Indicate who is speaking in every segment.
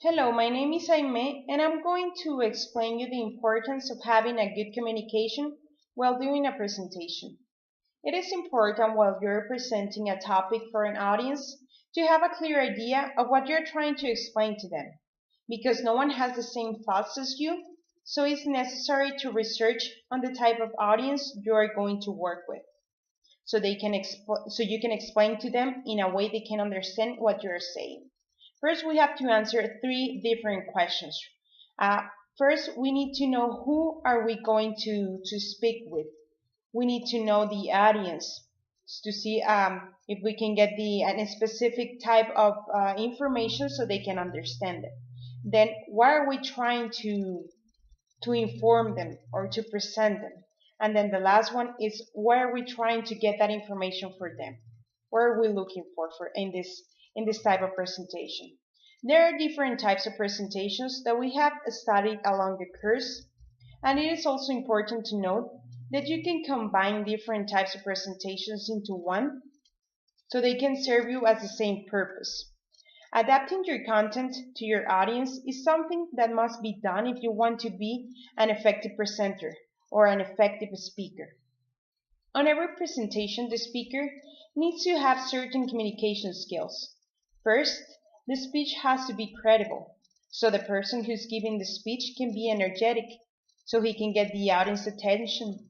Speaker 1: Hello, my name is Aime, and I'm going to explain you the importance of having a good communication while doing a presentation. It is important while you're presenting a topic for an audience to have a clear idea of what you're trying to explain to them, because no one has the same thoughts as you, so it's necessary to research on the type of audience you are going to work with, so you can explain to them in a way they can understand what you're saying. First, we have to answer three different questions. Uh, First, we need to know who are we going to speak with. We need to know the audience to see if we can get a specific type of information so they can understand it. Then, what are we trying to inform them or to present them? And then the last one is where are we trying to get that information for them? What are we looking for in this type of presentation? There are different types of presentations that we have studied along the course, and it is also important to note that you can combine different types of presentations into one so they can serve you as the same purpose. Adapting your content to your audience is something that must be done if you want to be an effective presenter or an effective speaker. On every presentation, the speaker needs to have certain communication skills. First, the speech has to be credible, so the person who's giving the speech can be energetic, so he can get the audience attention.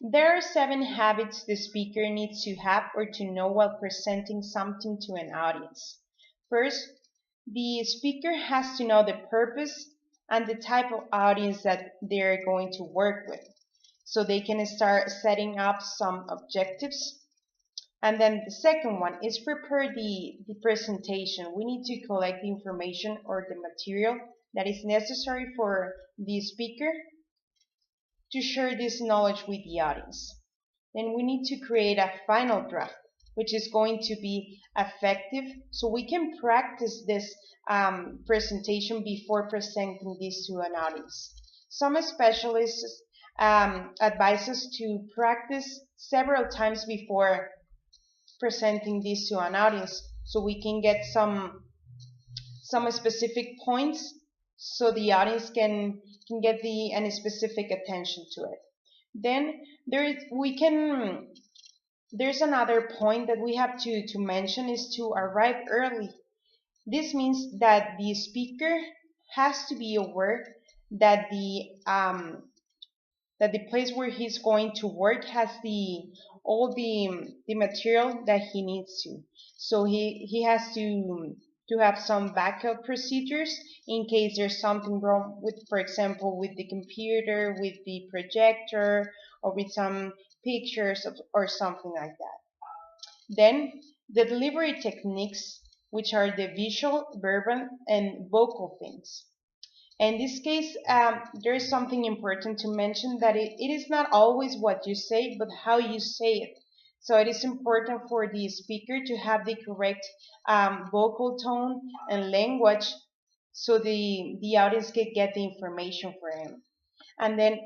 Speaker 1: There are 7 habits the speaker needs to have or to know while presenting something to an audience. First, the speaker has to know the purpose and the type of audience that they're going to work with, so they can start setting up some objectives. And then the second one is prepare the presentation. We need to collect the information or the material that is necessary for the speaker to share this knowledge with the audience. Then we need to create a final draft, which is going to be effective so we can practice this presentation before presenting this to an audience. Some specialists advise us to practice several times before presenting this to an audience so we can get some specific points so the audience can get the any specific attention to it. Then there's another point that we have to mention is to arrive early. This means that the speaker has to be aware that the place where he's going to work has all the material that he needs to. So he has to have some backup procedures in case there's something wrong with, for example, with the computer, with the projector, or with some pictures or something like that. Then the delivery techniques, which are the visual, verbal, and vocal things. In this case, there is something important to mention that it is not always what you say, but how you say it. So it is important for the speaker to have the correct vocal tone and language so the audience can get the information for him. And then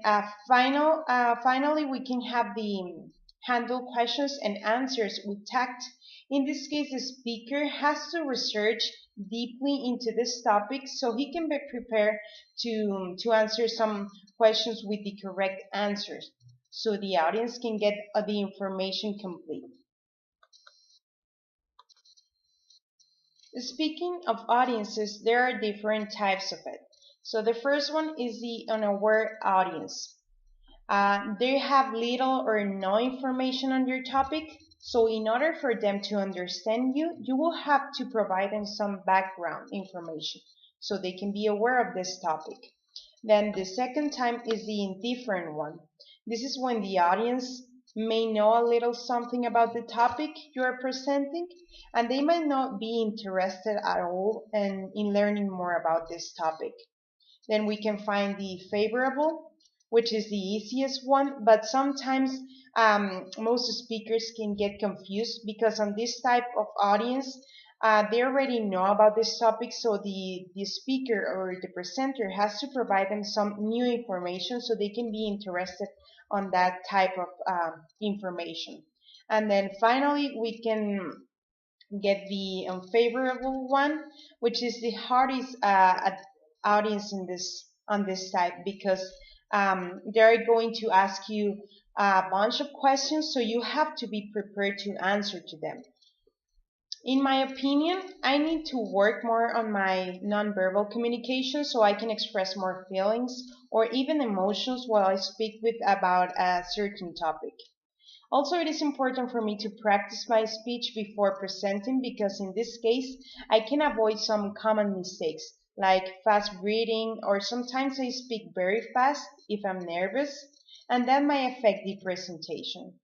Speaker 1: finally, we can have the handle questions and answers with tact. In this case, the speaker has to research deeply into this topic so he can be prepared to answer some questions with the correct answers so the audience can get the information complete. Speaking of audiences, there are different types of it. So the first one is the unaware audience. They have little or no information on your topic, so in order for them to understand you, you will have to provide them some background information so they can be aware of this topic. Then the second type is the indifferent one. This is when the audience may know a little something about the topic you are presenting, and they might not be interested at all in learning more about this topic. Then we can find the favorable, which is the easiest one, but sometimes most speakers can get confused because on this type of audience, they already know about this topic, so the speaker or the presenter has to provide them some new information so they can be interested on that type of information. And then finally, we can get the unfavorable one, which is the hardest audience in this on this type because they're going to ask you a bunch of questions, so you have to be prepared to answer to them. In my opinion, I need to work more on my nonverbal communication so I can express more feelings or even emotions while I speak with about a certain topic. Also, it is important for me to practice my speech before presenting because in this case, I can avoid some common mistakes like fast breathing or sometimes I speak very fast if I'm nervous, and that might affect the presentation.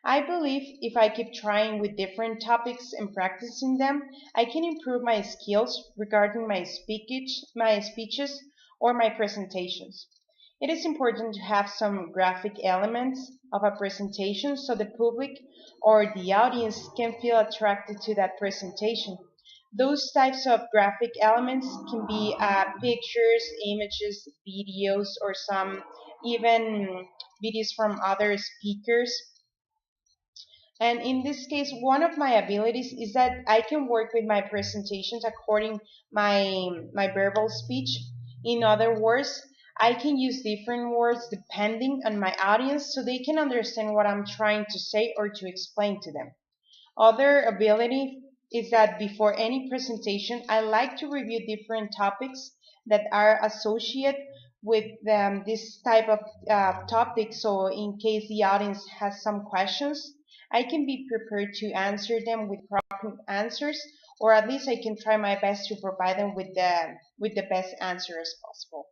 Speaker 1: I believe if I keep trying with different topics and practicing them, I can improve my skills regarding my speeches or my presentations. It is important to have some graphic elements of a presentation so the public or the audience can feel attracted to that presentation. Those types of graphic elements can be pictures, images, videos, or some even videos from other speakers, and in this case, one of my abilities is that I can work with my presentations according my verbal speech. In other words, I can use different words depending on my audience so they can understand what I'm trying to say or to explain to them. Other ability is that before any presentation, I like to review different topics that are associated with this type of topic. So, in case the audience has some questions, I can be prepared to answer them with proper answers, or at least I can try my best to provide them with the best answer as possible.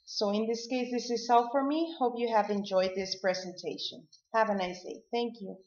Speaker 1: So, in this case, this is all for me. Hope you have enjoyed this presentation. Have a nice day. Thank you.